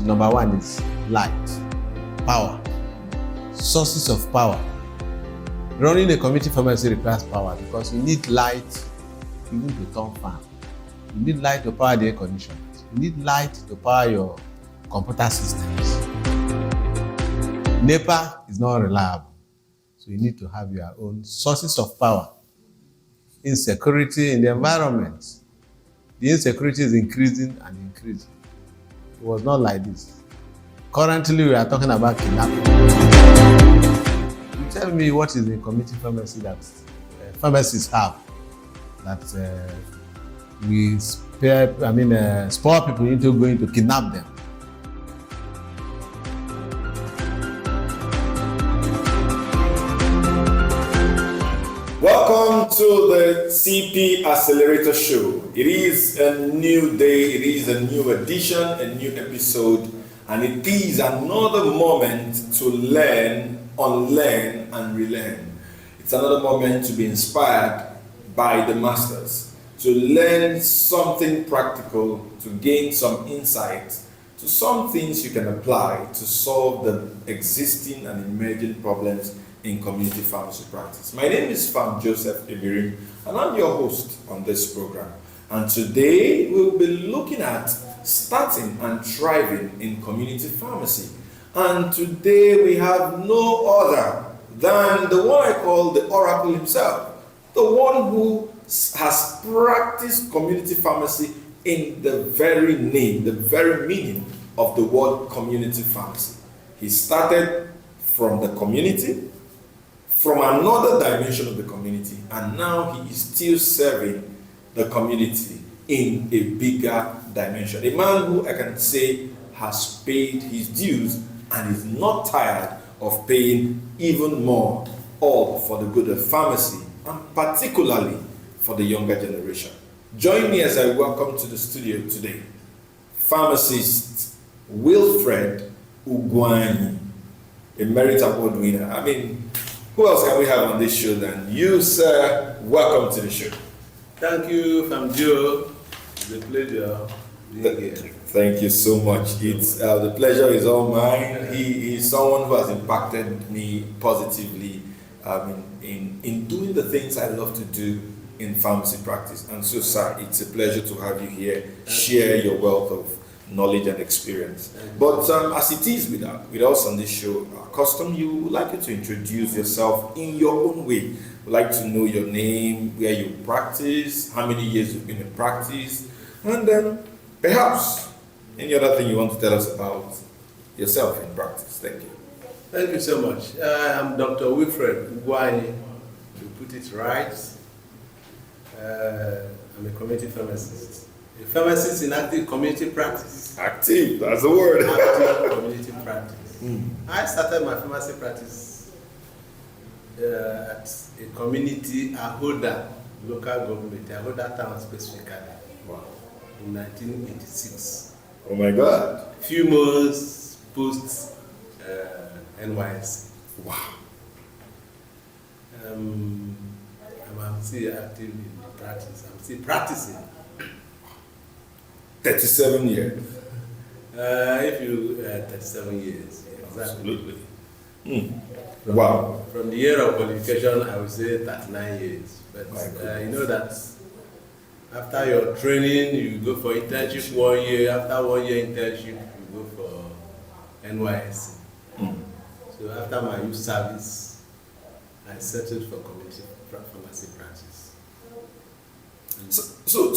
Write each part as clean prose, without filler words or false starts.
number one is light, power, sources of power. Running a community pharmacy requires power because you need light even to turn fan. You need light to power the air conditioners. You need light to power your computer systems. NEPA is not reliable, so you need to have your own sources of power. Insecurity in the environment. The insecurity is increasing and increasing. It was not like this. Currently, we are talking about kidnapping. You tell me what is a community pharmacy that pharmacists have that we spur people into going to kidnap them. Welcome to the CP Accelerator Show. It is a new day, it is a new edition, a new episode, and it is another moment to learn, unlearn, and relearn. It's another moment to be inspired by the masters, to learn something practical, to gain some insight, to some things you can apply to solve the existing and emerging problems in community pharmacy practice. My name is Pharm Joseph Ibirim, and I'm your host on this program. And today we'll be looking at starting and thriving in community pharmacy. And today we have no other than the one I call the Oracle himself, the one who has practiced community pharmacy in the very name, the very meaning of the word community pharmacy. He started from the community, from another dimension of the community, and now he is still serving the community in a bigger dimension. A man who I can say has paid his dues and is not tired of paying even more, all for the good of pharmacy and particularly for the younger generation. Join me as I welcome to the studio today pharmacist Wilfred Ugwuanyi, a Merit Award winner. Who else can we have on this show than you, sir? Welcome to the show. Thank you, Pharm Joe. It's a pleasure being here. Thank you so much. It's the pleasure is all mine. He is someone who has impacted me positively in doing the things I love to do in pharmacy practice. And so, sir, it's a pleasure to have you here, share your wealth of knowledge and experience. But as it is with us on this show, our custom, you would like you to introduce yourself in your own way. We'd like to know your name, where you practice, how many years you've been in practice, and then perhaps any other thing you want to tell us about yourself in practice. Thank you. Thank you so much. I'm Dr. Wilfred Ugwuanyi, to put it right. I'm a community pharmacist. A pharmacist in active community practice. Active, that's the word. Active community practice. I started my pharmacy practice at a community, Ahoda local government, Ahoda town specifically. Wow. In 1986. Oh my God. Few months post NYS. Wow. I'm still active in practice. I'm still practicing. 37 years. If you 37 years, exactly. Absolutely. Wow. From the year of qualification, I would say 39 years. But you know that after your training, you go for internship 1 year. After 1 year internship, you go for NYSC. So after my youth service, I settled for community pharmacy practice. So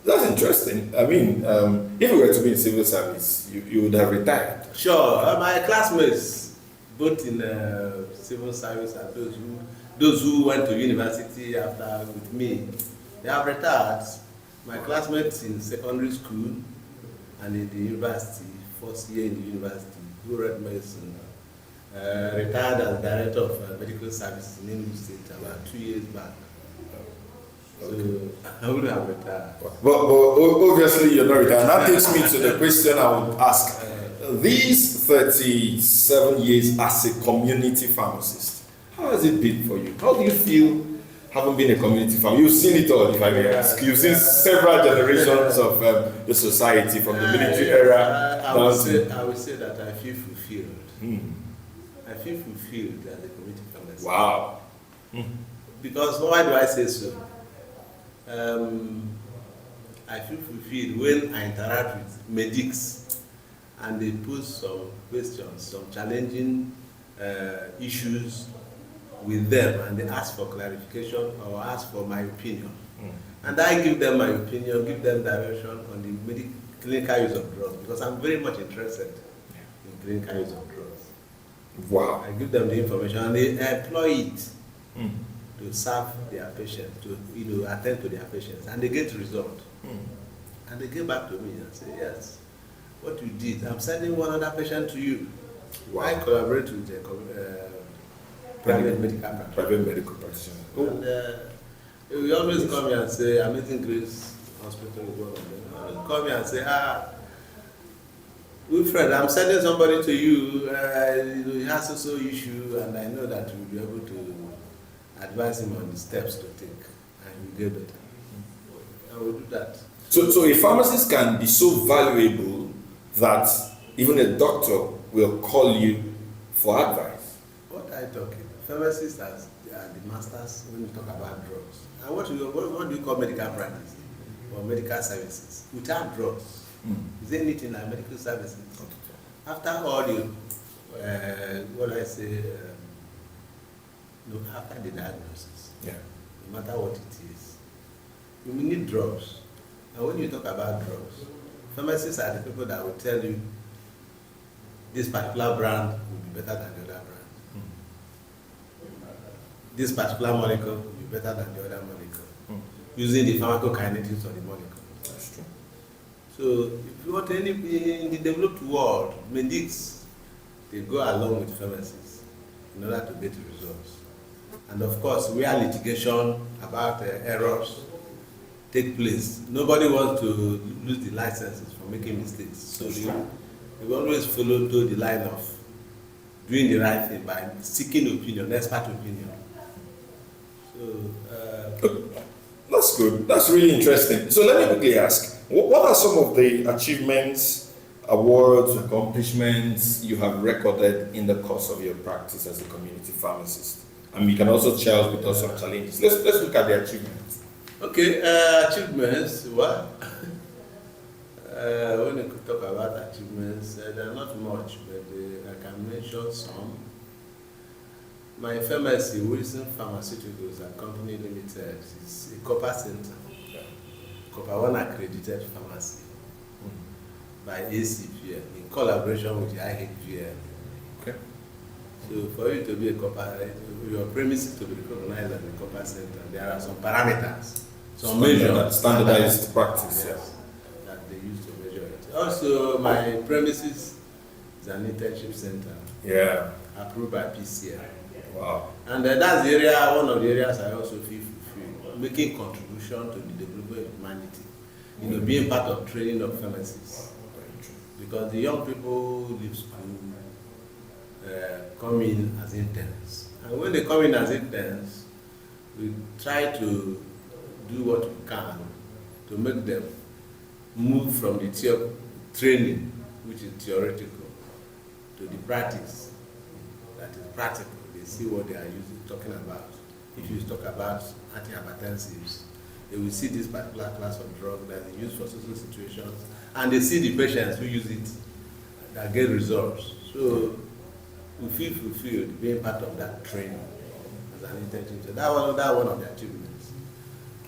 that's interesting. If you were to be in civil service, you would have retired. Sure. My classmates, both in civil service and those who went to university after with me, they have retired. My classmates in secondary school and in the university, first year in the university, who read medicine, retired as director of medical services in Enugu State about 2 years back. So I would have retired. But obviously you're not retired. That takes me to the question I would ask. These 37 years as a community pharmacist, how has it been for you? How do you feel haven't been a community farmer. You've seen it all, if I may ask. You've seen several generations of the society from the military era. I would say that I feel fulfilled. I feel fulfilled as a community pharmacist. Wow. Because why do I say so? I feel fulfilled when I interact with medics and they pose some questions, some challenging issues with them, and they ask for clarification or ask for my opinion. And I give them my opinion, give them direction on the clinical use of drugs, because I'm very much interested in clinical use of drugs. Wow. I give them the information and they employ it to serve their patients, to attend to their patients, and they get result. And they get back to me and say, yes, what you did, I'm sending one other patient to you. Wow. I collaborate with a private medical practitioner. And we always come here and say, Amazing Grace Hospital is one of them. Always come here and say, Wilfred, I'm sending somebody to you, he has a issue, and I know that you'll be able to advise him on the steps to take, and he'll get better. I will do that. So a pharmacist can be so valuable that even a doctor will call you for advice. What are you talking? Pharmacists are the masters when you talk about drugs. And what do you call medical practice or medical services? Without drugs, is there anything like medical services? After all the, after the diagnosis, no matter what it is, you will need drugs. And when you talk about drugs, pharmacists are the people that will tell you this particular brand will be better than the other brand. This particular molecule will be better than the other molecule, using the pharmacokinetics of the molecule. That's true. So if you want any in the developed world, medics, they go along with pharmacists in order to get results. And of course, where litigation about errors take place, nobody wants to lose the licenses for making mistakes. So they always follow to the line of doing the right thing by seeking opinion, expert opinion. So that's good. That's really interesting. So let me quickly ask, what are some of the achievements, awards, accomplishments you have recorded in the course of your practice as a community pharmacist? And we can also share with us some challenges. Let's look at the achievements. Okay, achievements. Well, when you talk about achievements, there are not much, but I can mention some. My pharmacy, Wilson Pharmaceuticals, a company limited, is a copper center, copper 1 accredited pharmacy by ACCELERATOR in collaboration with the IHVL. Okay. So for you to be a copper, your premises to be recognized as a copper center, there are some parameters, some measures, standardized practice, yes, that they use to measure it. Also, my premises is an internship center, approved by PCI. Wow. And that's the area, one of the areas I also feel fulfilled, making contribution to the development of humanity. Being part of training of pharmacists. Because the young people who leave school come in as interns. And when they come in as interns, we try to do what we can to make them move from the training, which is theoretical, to the practice, that is practical. They see what they are talking about. If you talk about antihypertensives, they will see this particular class of drug that is used for social situations, and they see the patients who use it that get results. So we feel fulfilled being part of that training as an internship. So that one of the achievements.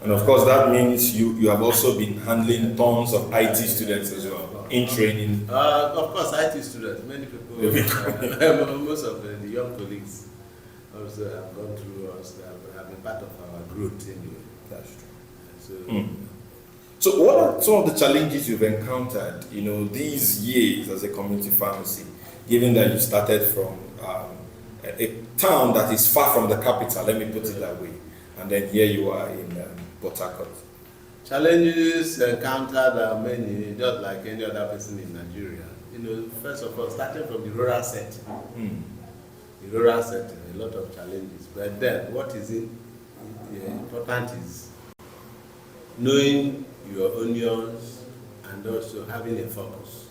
And of course, that means you have also been handling tons of IT students as well in training. Of course, IT students, many people, most of the young colleagues also have gone through us, have been part of our growth anyway. That's true. So, So what are some of the challenges you've encountered, these years as a community pharmacy, given that you started from a town that is far from the capital, let me put it that way, and then here you are in Port Harcourt? Challenges encountered are many, just like any other person in Nigeria. First of all, starting from the rural setting. The rural setting, a lot of challenges. But then, what is important is knowing your onions and also having a focus.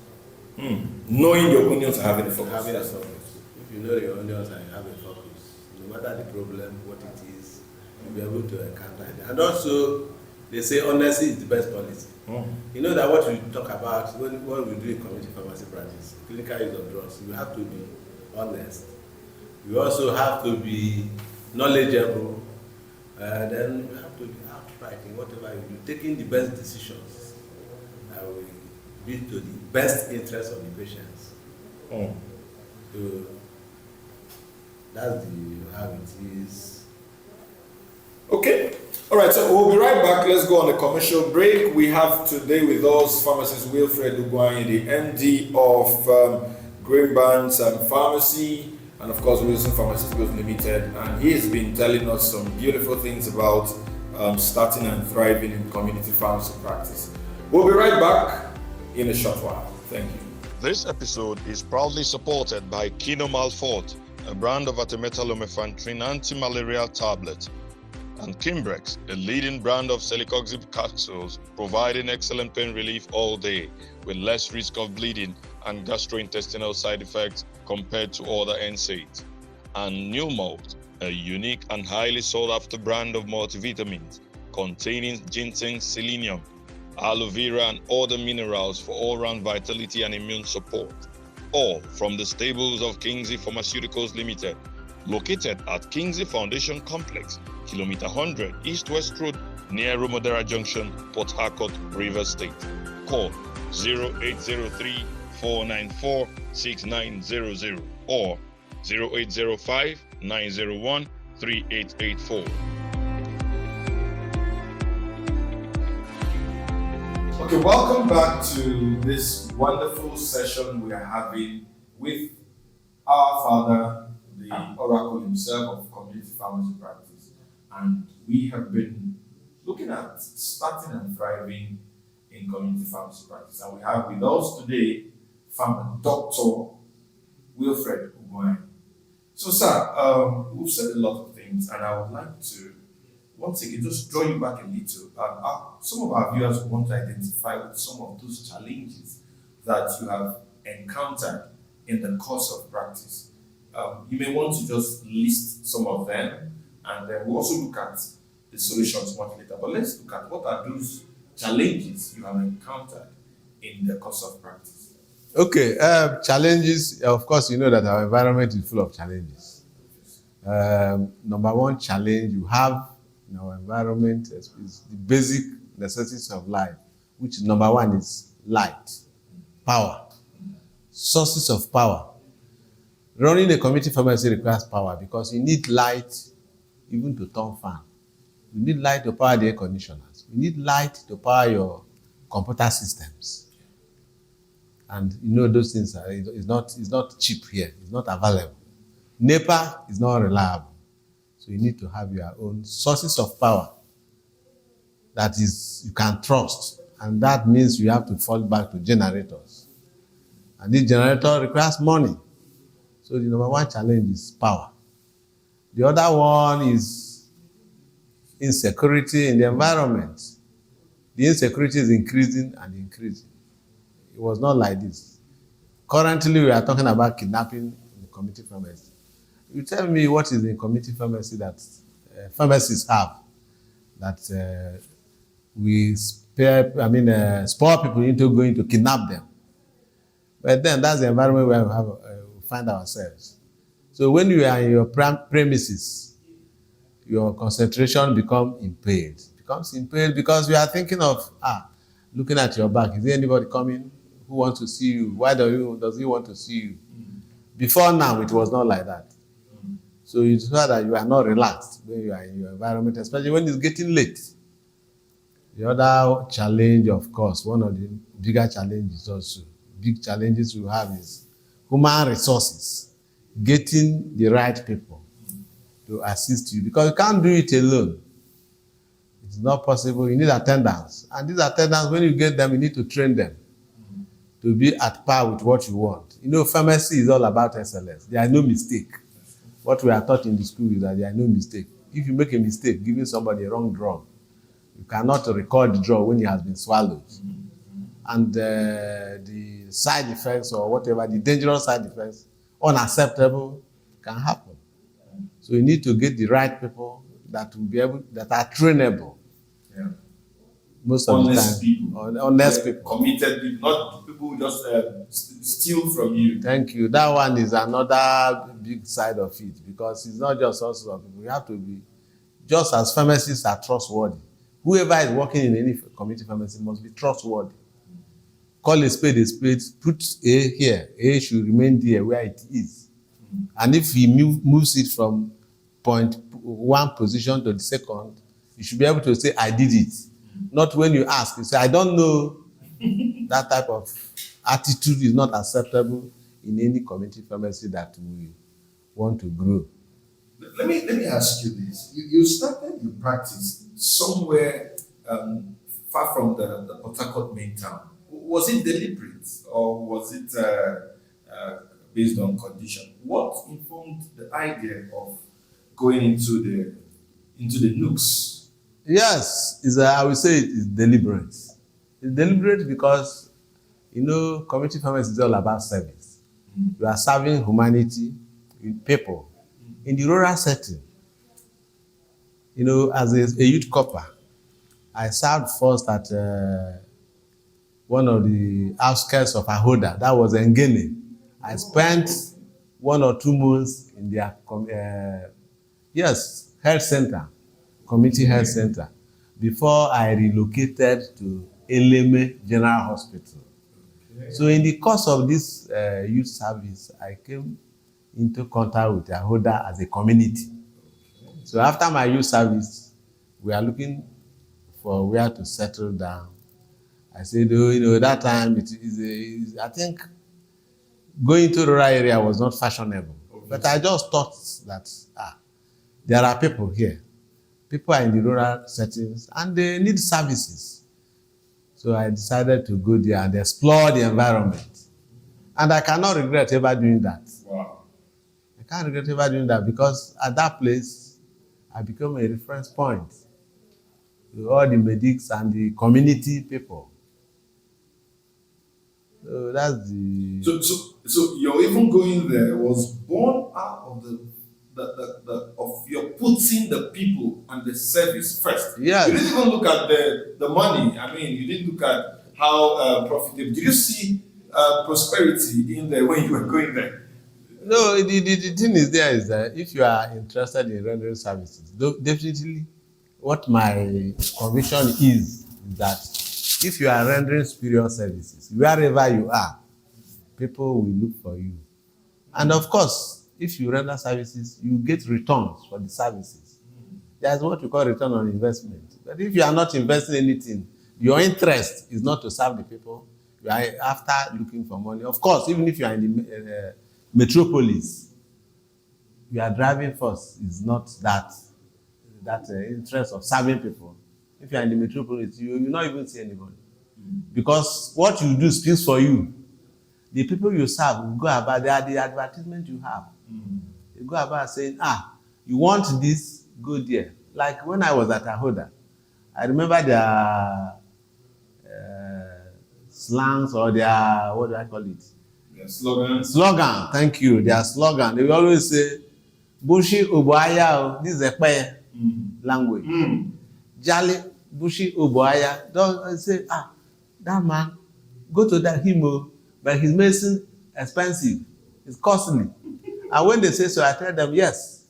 Knowing your onions and having a focus. Having a focus. If you know your onions and you have a focus, no matter the problem, what it is, you'll be able to encounter it. And also, they say honesty is the best policy. You know that what we talk about when we do in community pharmacy practice, clinical use of drugs, you have to be honest. You also have to be knowledgeable. Then you have to be outright in whatever you do, taking the best decisions that will lead to the best interest of the patients. So that's how it is. Okay. All right, so we'll be right back. Let's go on a commercial break. We have today with us pharmacist Wilfred Ugwuanyi, the MD of Greenbands Pharmacy, and of course Wilson Pharmaceuticals Limited. And he has been telling us some beautiful things about starting and thriving in community pharmacy practice. We'll be right back in a short while. Thank you. This episode is proudly supported by Kinomal Forte, a brand of artemether-lumefantrine anti-malarial tablet, and Kimbrex, a leading brand of celecoxib capsules, providing excellent pain relief all day with less risk of bleeding and gastrointestinal side effects compared to other NSAIDs. And New Malt, a unique and highly sought-after brand of multivitamins containing ginseng, selenium, aloe vera, and other minerals for all-round vitality and immune support. All from the stables of Kingsley Pharmaceuticals Limited, located at Kingsley Foundation Complex, Kilometer 100 East-West Road, near Romodera Junction, Port Harcourt, Rivers State. Call 0803-494-6900 or 0805-901-3884. Okay, welcome back to this wonderful session we are having with our father, the oracle himself of community pharmacy practice. And we have been looking at starting and thriving in community pharmacy practice. And we have with us today Dr. Wilfred Ugwuanyi. So, sir, we've said a lot of things, and I would like to once again just draw you back a little. Some of our viewers want to identify with some of those challenges that you have encountered in the course of practice. You may want to just list some of them, and then we'll also look at the solutions much later. But let's look at what are those challenges you have encountered in the course of practice. Okay, challenges. Of course, you know that our environment is full of challenges. Number one challenge you have in our environment is the basic necessities of life, which number one is light, power, sources of power. Running a community pharmacy requires power because you need light even to turn fan. You need light to power the air conditioners. You need light to power your computer systems. And you know those things it's not cheap here. It's not available. NEPA is not reliable. So you need to have your own sources of power that is you can trust. And that means you have to fall back to generators. And this generator requires money. So the number one challenge is power. The other one is insecurity in the environment. The insecurity is increasing and increasing. It was not like this. Currently, we are talking about kidnapping in the community pharmacy. You tell me what is in community pharmacy that pharmacists have that we spur people into going to kidnap them. But then that's the environment where we find ourselves. So when you are in your premises, your concentration becomes impaired. It becomes impaired because you are thinking of looking at your back. Is there anybody coming who wants to see you? Why does he want to see you? Before now, it was not like that. So it's not that you are not relaxed when you are in your environment, especially when it's getting late. The other challenge, of course, one of the bigger challenges also, big challenges we have is human resources, getting the right people to assist you, because you can't do it alone. It's not possible. You need attendants. And these attendants, when you get them, you need to train them to be at par with what you want. You know, pharmacy is all about excellence. There are no mistake. What we are taught in the school is that there are no mistake. if you make a mistake giving somebody a wrong drug, you cannot record the drug when it has been swallowed. And the side effects or whatever, the dangerous side effects, unacceptable, can happen. So you need to get the right people that will be able, that are trainable. Yeah. Most of Honest the time. people. Honest people. Committed people, not people who just steal from you. Thank you. That one is another big side of it, because it's not just us of people. We have to be, just as pharmacists are trustworthy. Whoever is working in any community pharmacy must be trustworthy. Call a spade, put A here. A should remain there where it is. And if he moves it from point one position to the second, you should be able to say, I did it. Not when you ask, you say, I don't know. That type of attitude is not acceptable in any community pharmacy that we want to grow. Let me ask you this. You started your practice somewhere far from the Port Harcourt main town. Was it deliberate or was it based on condition? What informed the idea of going into the nooks? Yes, I would say it is deliberate. It's deliberate because, community pharmacy is all about service. You are serving humanity, people. In the rural setting, as a youth corper, I served first at one of the outskirts of Ahoda. That was Engene. I spent 1 or 2 months in their health center, community health center, before I relocated to Eleme General Hospital. Okay. So in the course of this youth service, I came into contact with Ahoda as a community. Okay. So after my youth service, we are looking for where to settle down. I said, that time I think going to rural area was not fashionable. Okay. But I just thought that there are people here. People are in the rural settings and they need services. So I decided to go there and explore the environment. And I cannot regret ever doing that. Wow. I can't regret ever doing that, because at that place, I became a reference point to all the medics and the community people. So that's the... So you're even going there was born out of of your putting the people and the service first. Yes. You didn't even look at the money. I mean, you didn't look at how profitable. Did you see prosperity in there when you were going there? No, the thing is that if you are interested in rendering services, definitely what my conviction is that if you are rendering superior services, wherever you are, people will look for you. And of course, if you render services, you get returns for the services. That's what we call return on investment. But if you are not investing anything, your interest is not to serve the people. You are after looking for money. Of course, even if you are in the metropolis, you are driving first is not that interest of serving people. If you are in the metropolis, you will not even see anybody. Because what you do speaks for you. The people you serve will go about, they are the advertisement you have. They go about saying, you want this, go there. Like when I was at Ahoda, I remember their slangs or their, what do I call it? Their slogan. Slogan, thank you. Their slogan. They will always say, Bushi Oboaya, this is a language. Jali Bushi Oboaya. Don't say, that man, go to that himo, but his medicine expensive. It's costly. And when they say so, I tell them, yes,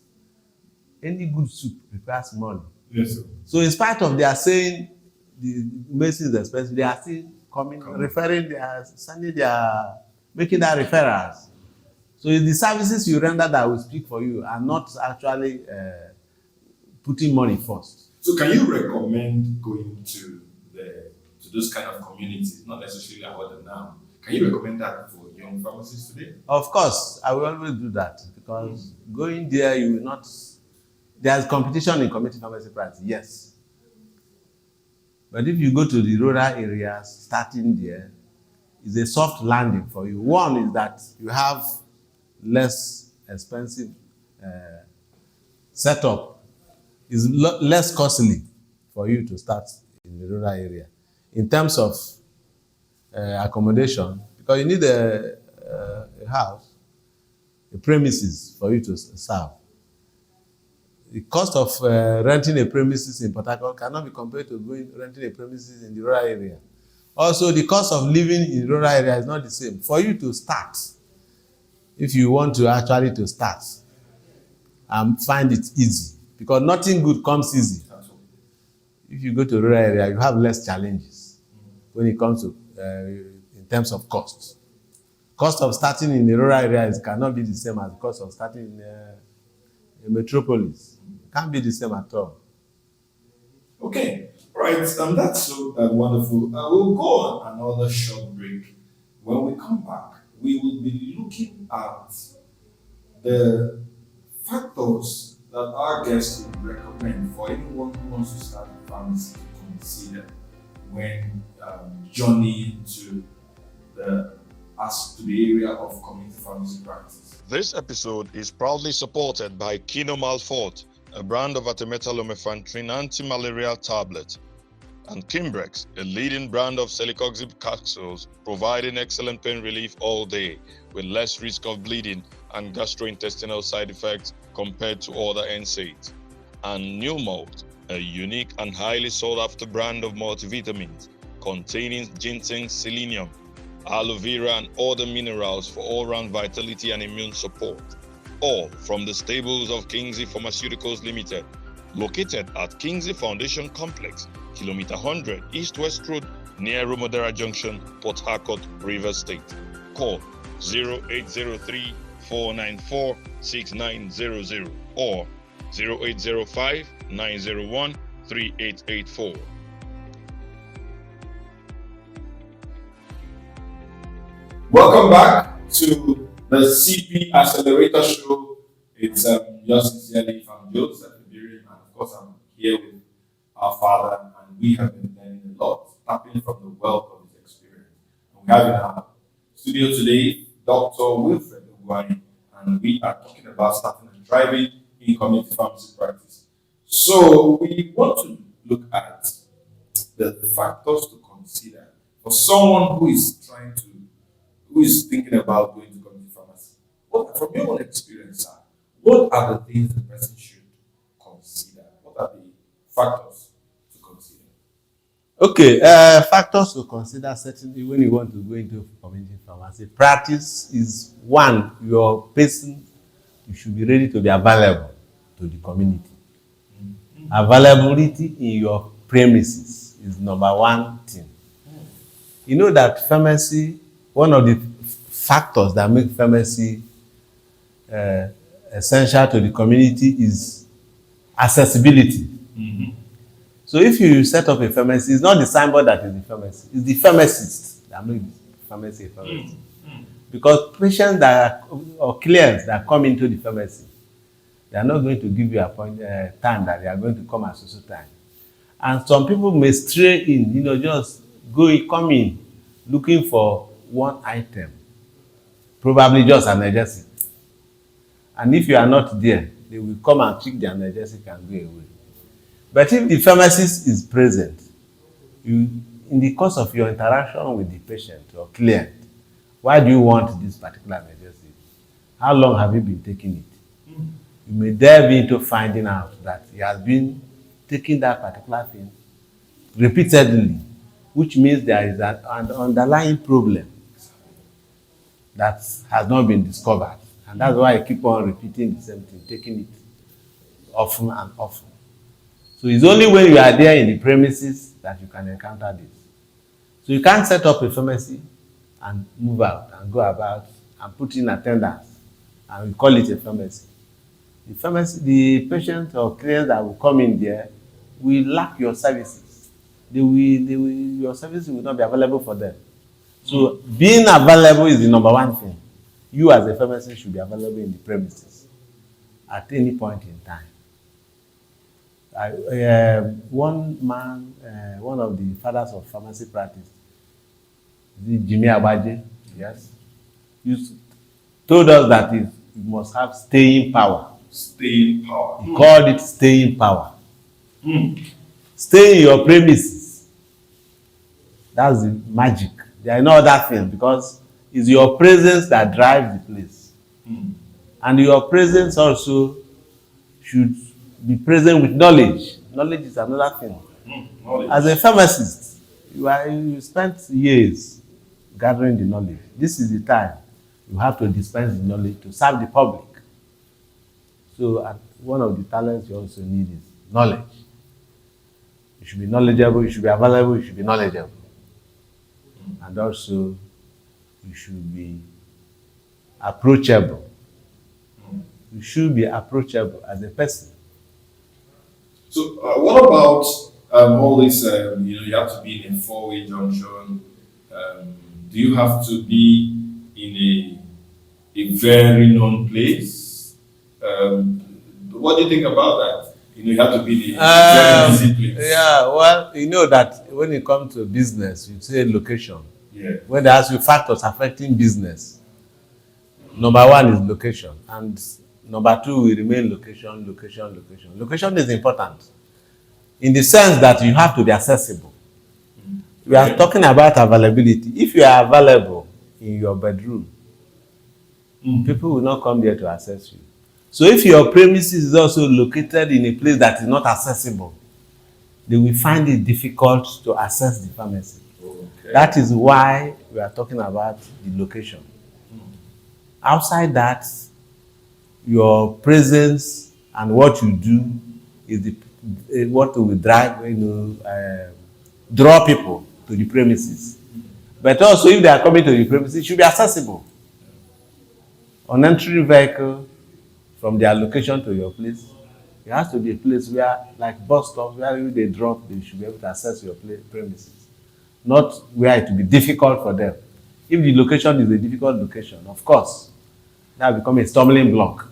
any good soup requires money. Yes, sir. So in spite of their saying the medicine is expensive, they are still referring, they are sending making their referrals. So it's the services you render that will speak for you and not actually putting money first. So can you recommend going to those kind of communities, not necessarily about them now? Can you recommend that for young pharmacists today? Of course, I will always do that, because going there, you will not... There's competition in community pharmacy practice, yes. But if you go to the rural areas, starting there, it's a soft landing for you. One is that you have less expensive setup It's less costly for you to start in the rural area in terms of accommodation, because you need a house, a premises for you to serve. The cost of renting a premises in Port Harcourt cannot be compared to renting a premises in the rural area. Also, the cost of living in the rural area is not the same. For you to start, if you want to actually to start and find it easy, because nothing good comes easy. If you go to rural area, you have less challenges when it comes to in terms of cost. Cost of starting in the rural areas cannot be the same as the cost of starting in a metropolis. It can't be the same at all. Okay, right. That's so wonderful. We'll go on another short break. When we come back, we will be looking at the factors that our guests would recommend for anyone who wants to start a pharmacy to consider when journeying to the area of community pharmacy practice. This episode is proudly supported by Kinomal a brand of artemether-lumefantrine anti-malarial tablet, and Kimbrex, a leading brand of celecoxib capsules, providing excellent pain relief all day with less risk of bleeding and gastrointestinal side effects compared to other NSAIDs. And New Malt, a unique and highly sought-after brand of multivitamins containing ginseng, selenium, aloe vera, and other minerals for all-round vitality and immune support. All from the stables of Kingsley Pharmaceuticals Limited, located at Kingsley Foundation Complex, Kilometer 100 East-West Road, near Romodera Junction, Port Harcourt, Rivers State. Call 0803-494-6900 or 0805-901-3884. Welcome back to the CP Accelerator Show. It's yours sincerely, I'm Joseph, and of course I'm here with our father, and we have been learning a lot, tapping from the wealth of his experience. And we have in our studio today Dr. Wilfred Ugwuanyi, and we are talking about starting and thriving in community pharmacy practice. So we want to look at the factors to consider for someone who is thinking about going to community pharmacy. What, from your own experience, what are the things the person should consider? What are the factors to consider? Okay, factors to consider certainly when you want to go into community pharmacy practice is one, your person, you should be ready to be available to the community. Mm-hmm. Availability in your premises is number one thing. You know that pharmacy, one of the factors that make pharmacy essential to the community is accessibility. Mm-hmm. So if you set up a pharmacy, it's not the signboard that is the pharmacy, it's the pharmacist that makes the pharmacy a pharmacy. Mm-hmm. Because patients or clients that come into the pharmacy, they are not going to give you a time that they are going to come at social time. And some people may stray in, just come in looking for one item, probably just an analgesic. And if you are not there, they will come and pick the analgesic and go away. But if the pharmacist is present, in the course of your interaction with the patient or client, why do you want this particular analgesic? How long have you been taking it? You may delve into finding out that he has been taking that particular thing repeatedly, which means there is an underlying problem that has not been discovered. And that's why I keep on repeating the same thing, taking it often and often. So it's only when you are there in the premises that you can encounter this. So you can't set up a pharmacy and move out and go about and put in attendance and we call it a pharmacy. The patient or clients that will come in there will lack your services. Your services will not be available for them. So being available is the number one thing. You as a pharmacist should be available in the premises at any point in time. One man, one of the fathers of pharmacy practice, Jimmy Abaje, yes, told us that you must have staying power. Staying power. He called it staying power. Stay in your premises. That's the magic. There are no other things because it's your presence that drives the place. And your presence also should be present with knowledge. Knowledge is another thing. As a pharmacist, you spent years gathering the knowledge. This is the time you have to dispense the knowledge to serve the public. So one of the talents you also need is knowledge. You should be knowledgeable, you should be available, you should be knowledgeable. And also, you should be approachable. You should be approachable as a person. So, what about all this? You have to be in a four-way junction. Do you have to be in a very known place? What do you think about that? You have to be in a very busy place. Yeah, well, you know that when it comes to business, you say location. Yeah. When they ask you factors affecting business, number one is location, and number two will remain location. Location is important in the sense that you have to be accessible. We are talking about availability. If you are available in your bedroom, people will not come there to access you. So if your premises is also located in a place that is not accessible, they will find it difficult to access the pharmacy. Okay. That is why we are talking about the location. Outside that, your presence and what you do is what will drive, draw people to the premises. But also, if they are coming to the premises, it should be accessible. On entry vehicle from their location to your place, it has to be a place where, like bus stops, where if they drop, they should be able to access your premises. Not where it will be difficult for them. If the location is a difficult location, of course, that will become a stumbling block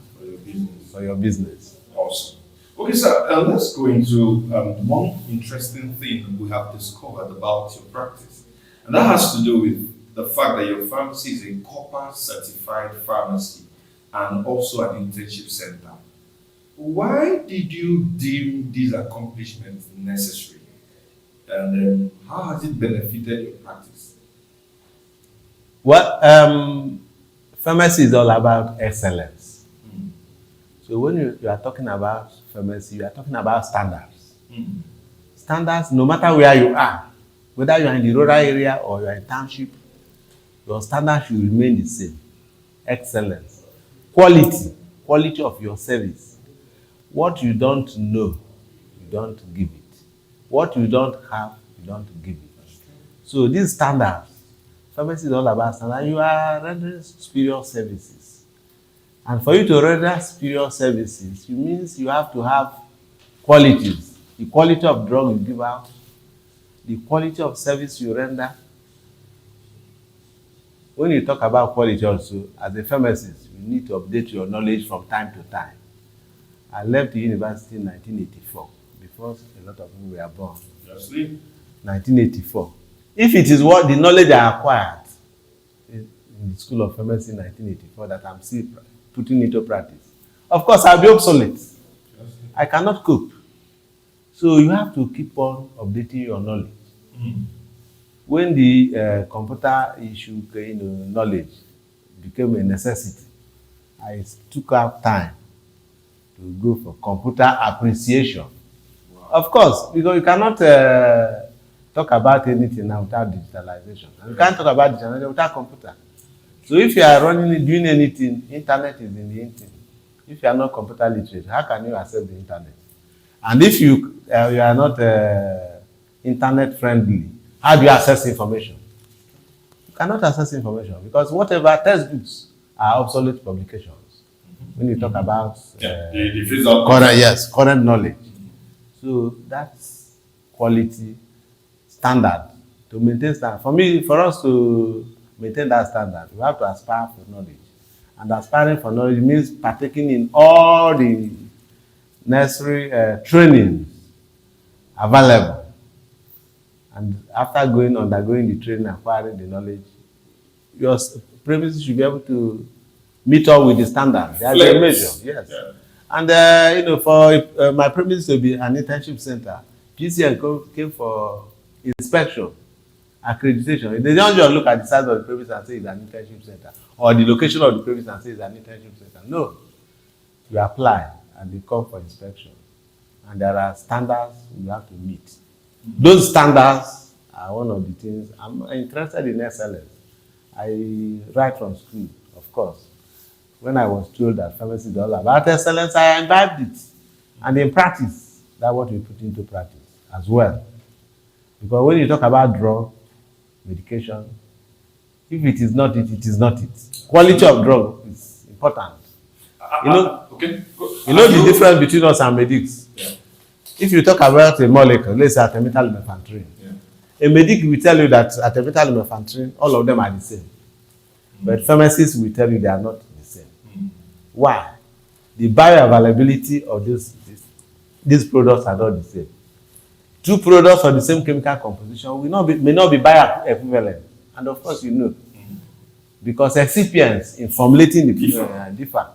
for your business. Awesome. Okay, sir, let's go into one interesting thing we have discovered about your practice. And that has to do with the fact that your pharmacy is a COPPA certified pharmacy and also an internship center. Why did you deem these accomplishments necessary? And how has it benefited your practice? Well, pharmacy is all about excellence. So when you are talking about pharmacy, you are talking about standards. Standards, no matter where you are, whether you are in the rural area or you are in township, your standards should remain the same. Excellence. Quality of your service. What you don't know, you don't give it. What you don't have, you don't give it. So these standards, pharmacy is all about standards. You are rendering superior services. And for you to render superior services, it means you have to have qualities. The quality of drug you give out, the quality of service you render. When you talk about quality also, as a pharmacist, you need to update your knowledge from time to time. I left the university in 1984, before a lot of people were born. 1984. If it is what the knowledge I acquired in the School of Pharmacy in 1984 that I'm still putting into practice, of course I'll be obsolete. I cannot cope. So you have to keep on updating your knowledge. When the computer issue, knowledge became a necessity, I took out time to go for computer appreciation. Wow. Of course, because you cannot talk about anything now without digitalization. And you can't talk about digitalization without computer. So if you are doing anything, internet is in the internet. If you are not computer literate, how can you access the internet? And if you are not internet friendly, how do you access information? You cannot access information because whatever textbooks are obsolete publications. When you talk about current knowledge. So that's quality standard. To maintain standard. For us to maintain that standard, we have to aspire for knowledge. And aspiring for knowledge means partaking in all the necessary trainings available. And after undergoing the training, acquiring the knowledge, your premises should be able to meet up with the standard. There's a measure, yes. Yeah. And for my premise to be an internship center, GCN came for inspection, accreditation. They don't just look at the size of the premise and say it's an internship center, or the location of the premise and say it's an internship center. No, you apply and they come for inspection, and there are standards you have to meet. Those standards are one of the things I'm interested in. Excellence. I right from school, of course. When I was told that pharmacy is all about excellence, I imbibed it. And in practice, that's what we put into practice as well. Because when you talk about drug, medication, if it is not it, it is not it. Quality of drug is important. You know the difference between us and medics. Yeah. If you talk about a molecule, let's say artemethyl lumefantrine, a medic will tell you that artemethyl lumefantrine, all of them are the same. But pharmacists will tell you they are not the same. Why? The bioavailability of these products are not the same. Two products of the same chemical composition may not be bioequivalent. And of course, because excipients in formulating the differ.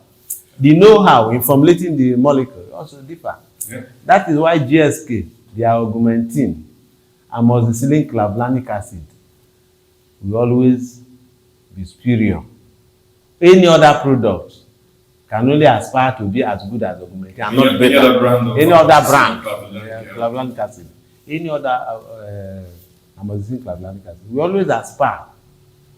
The know-how in formulating the molecule also differ. Yeah. That is why GSK, their augmentin, amoxicillin clavulanic acid, will always be superior. Any other product can only aspire to be as good as augmentin and not better. Any other brand, clavulanic acid, any other amoxicillin clavulanic acid, we always aspire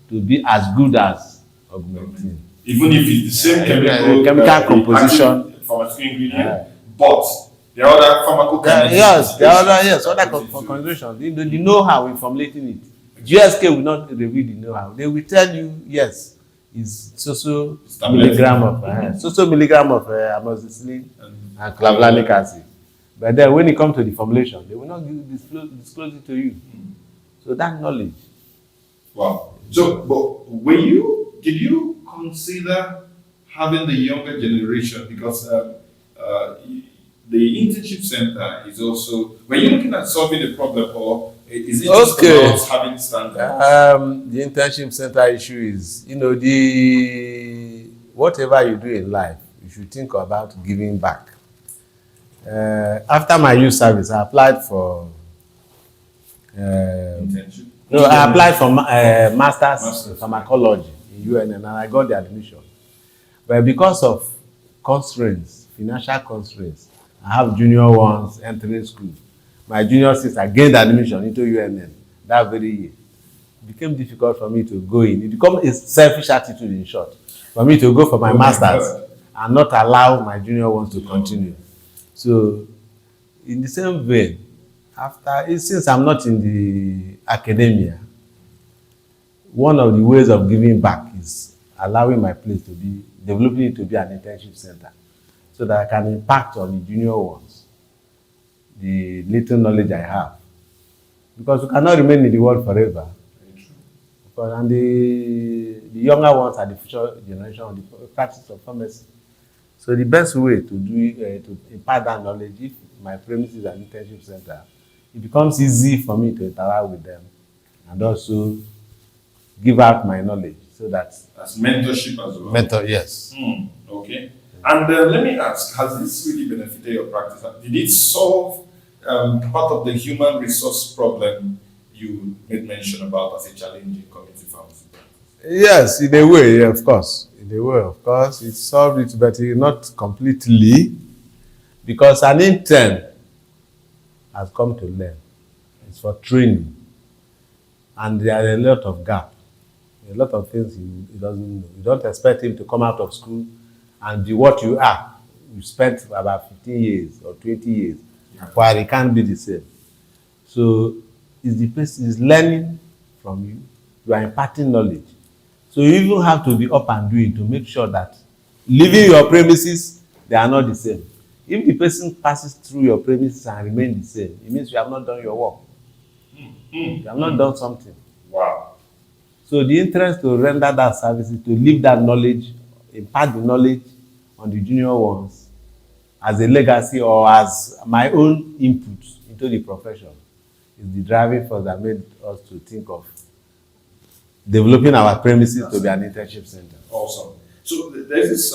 to be as good as augmentin. Even if it's the same chemical composition, pharmaceutical ingredient, but there are other pharmacokinetics. other considerations. The know-how in formulating it. GSK will not reveal the know-how. They will tell you, yes, it's so milligram of amoxicillin and clavulanic acid. But then when it comes to the formulation, they will not disclose it to you. So that knowledge. Wow. So, but did you consider having the younger generation, because the internship center is also, when you're looking at solving the problem, or is it just about having standards? The internship center issue is, whatever you do in life, you should think about giving back. After my youth service, I applied for internship? No, I applied for master's in pharmacology in UNN, and I got the admission. But because of constraints, financial constraints, I have junior ones entering school. My junior sister gained admission into UNN that very year. It became difficult for me to go in. It became a selfish attitude, in short, for me to go for my master's and not allow my junior ones to continue. So, in the same vein, since I'm not in the academia, one of the ways of giving back is allowing my place to be, developing it to be an internship center, so that I can impact on the junior ones, the little knowledge I have. Because we cannot remain in the world forever. And the younger ones are the future generation of the practice of pharmacy. So the best way to do it, to impart that knowledge, if my premise is an internship center, it becomes easy for me to interact with them and also give out my knowledge, so that as mentorship as well. Mentor, yes. Okay. And let me ask, has this really benefited your practice? Did it solve part of the human resource problem you made mention about as a challenge in community pharmacy practice? Yes, in a way, of course. In a way, of course, it solved it, but not completely, because an intern has come to learn. It's for training. And there are a lot of gaps. A lot of things he doesn't know. You don't expect him to come out of school and be what you are. You spent about 15 years or 20 years, while he can't be the same. So the person is learning from you. You are imparting knowledge. So you even have to be up and doing to make sure that leaving your premises, they are not the same. If the person passes through your premises and remains the same, it means you have not done your work. You have not done something. Wow. So the interest to render that service is to leave that knowledge, impart the knowledge on the junior ones as a legacy or as my own input into the profession is the driving force that made us to think of developing our premises to be an internship center. Awesome. So there's this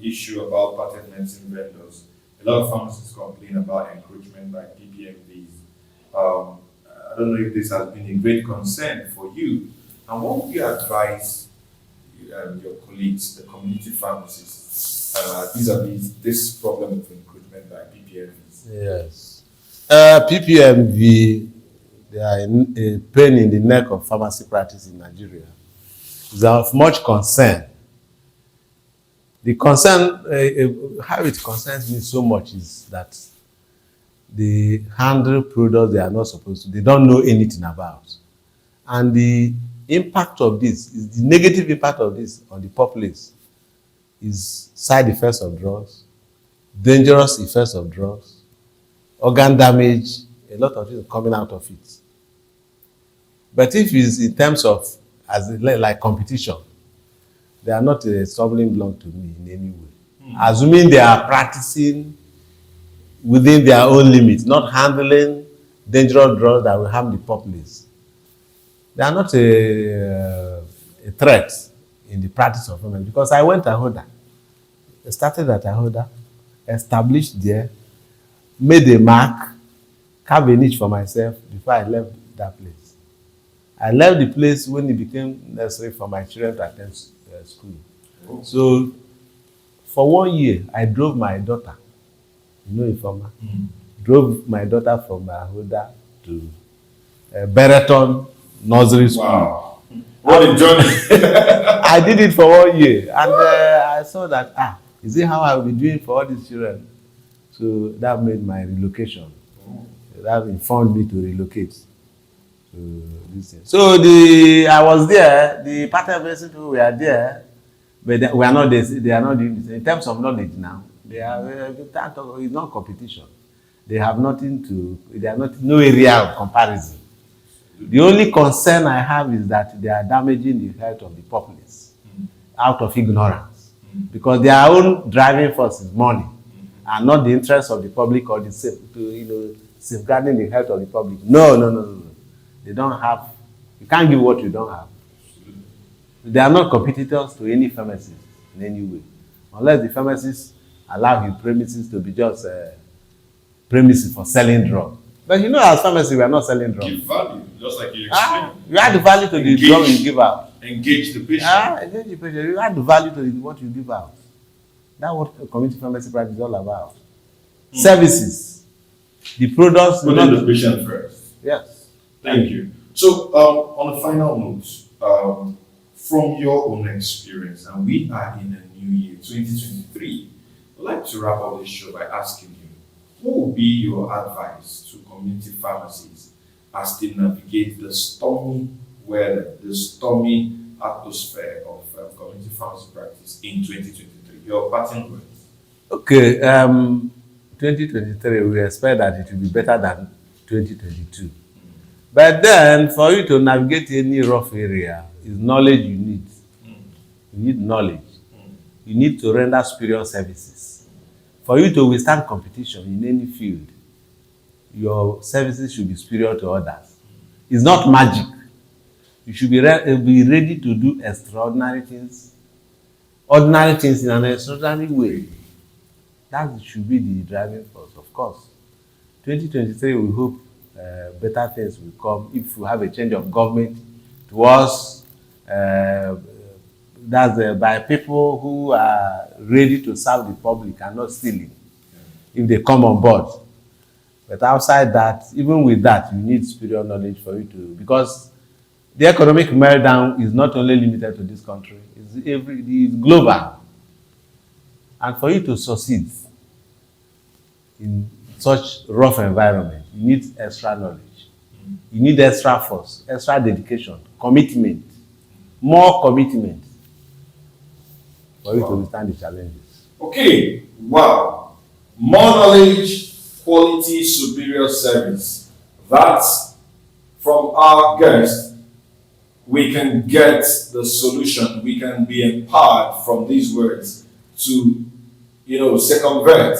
issue about patent medicine vendors. A lot of pharmacists complain about encroachment by PPMVs. I don't know if this has been a great concern for you. And what would you advise your colleagues, the community pharmacists, vis-a-vis this problem of encroachment by PPMVs? Yes. PPMV, they are a pain in the neck of pharmacy practice in Nigeria. It's of much concern. The concern, how it concerns me so much is that they handle products they are not supposed to, they don't know anything about. And the impact of this, is the negative impact of this on the populace is side effects of drugs, dangerous effects of drugs, organ damage, a lot of things coming out of it. But if it's in terms of, like competition, they are not a stumbling block to me in any way. Assuming they are practicing within their own limits, not handling dangerous drugs that will harm the populace. They are not a threat in the practice of pharmacy, because I went to Ahoda. I started at Ahoda, established there, made a mark, carved a niche for myself before I left that place. I left the place when it became necessary for my children to attend school. So for 1 year, I drove my daughter, Informa, drove my daughter from Ahoda to Bereton Nursery School. Wow. What a journey. I did it for 1 year, and I saw that, is it how I will be doing for all these children? So that made my relocation. That informed me to relocate to this thing. So I was there, the patent medicine people were there, but they are not doing this. In terms of knowledge now, they are, it's not competition. They have no area of comparison. The only concern I have is that they are damaging the health of the populace out of ignorance, because their own driving force is money, and not the interest of the public or the safeguarding the health of the public. No. They don't have. You can't give what you don't have. They are not competitors to any pharmacist in any way, unless the pharmacist allow his premises to be just premises for selling drugs. But as pharmacists, we are not selling drugs. Give value, just like you explained. You add the value to the drug you give out. Engage the patient. Engage the patient. You add the value to what you give out. That's what community pharmacy practice is all about. Services. The products. Putting the patient first. Yes. Thank you. So, on a final note, from your own experience, and we are in a new year, 2023, I'd like to wrap up this show by asking you, what would be your advice to community pharmacies as they navigate the stormy weather, the stormy atmosphere of community pharmacy practice in 2023? Your parting words. Okay, 2023, we expect that it will be better than 2022. But then, for you to navigate any rough area, is knowledge you need. You need knowledge. You need to render superior services. For you to withstand competition in any field, your services should be superior to others. It's not magic. You should be ready to do extraordinary things, ordinary things in an extraordinary way. That should be the driving force, of course. 2023, we hope better things will come if we have a change of government towards by people who are ready to serve the public and not stealing, if they come on board. But outside that, even with that, you need superior knowledge for you to, because the economic meltdown is not only limited to this country, it's global. And for you to succeed in such rough environment, you need extra knowledge. You need extra force, extra dedication, commitment, more commitment for you to withstand the challenges. Okay, wow. More knowledge, quality, superior service. That's from our guest. We can get the solution. We can be empowered from these words to, circumvent,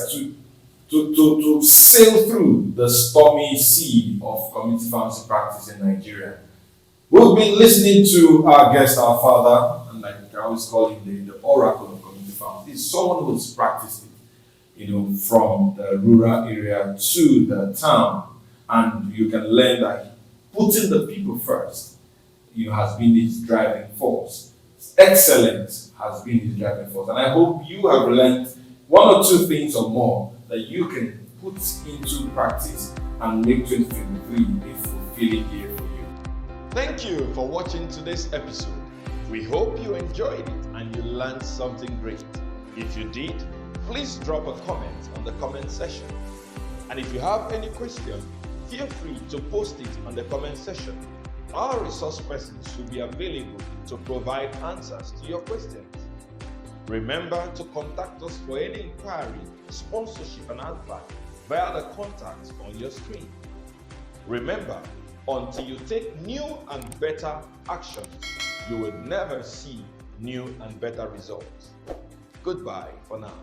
to sail through the stormy sea of community pharmacy practice in Nigeria. We've been listening to our guest, our father, and like I always call him the oracle of community found. It's someone who's practiced it, from the rural area to the town. And you can learn that putting the people first, has been his driving force. Excellence has been his driving force. And I hope you have learned one or two things or more that you can put into practice and make 2023 a fulfilling year for you. Thank you for watching today's episode. We hope you enjoyed it and you learned something great. If you did, please drop a comment on the comment section. And if you have any question, feel free to post it on the comment section. Our resource persons will be available to provide answers to your questions. Remember to contact us for any inquiry, sponsorship and advice via the contacts on your screen. Remember, until you take new and better actions, you will never see new and better results. Goodbye for now.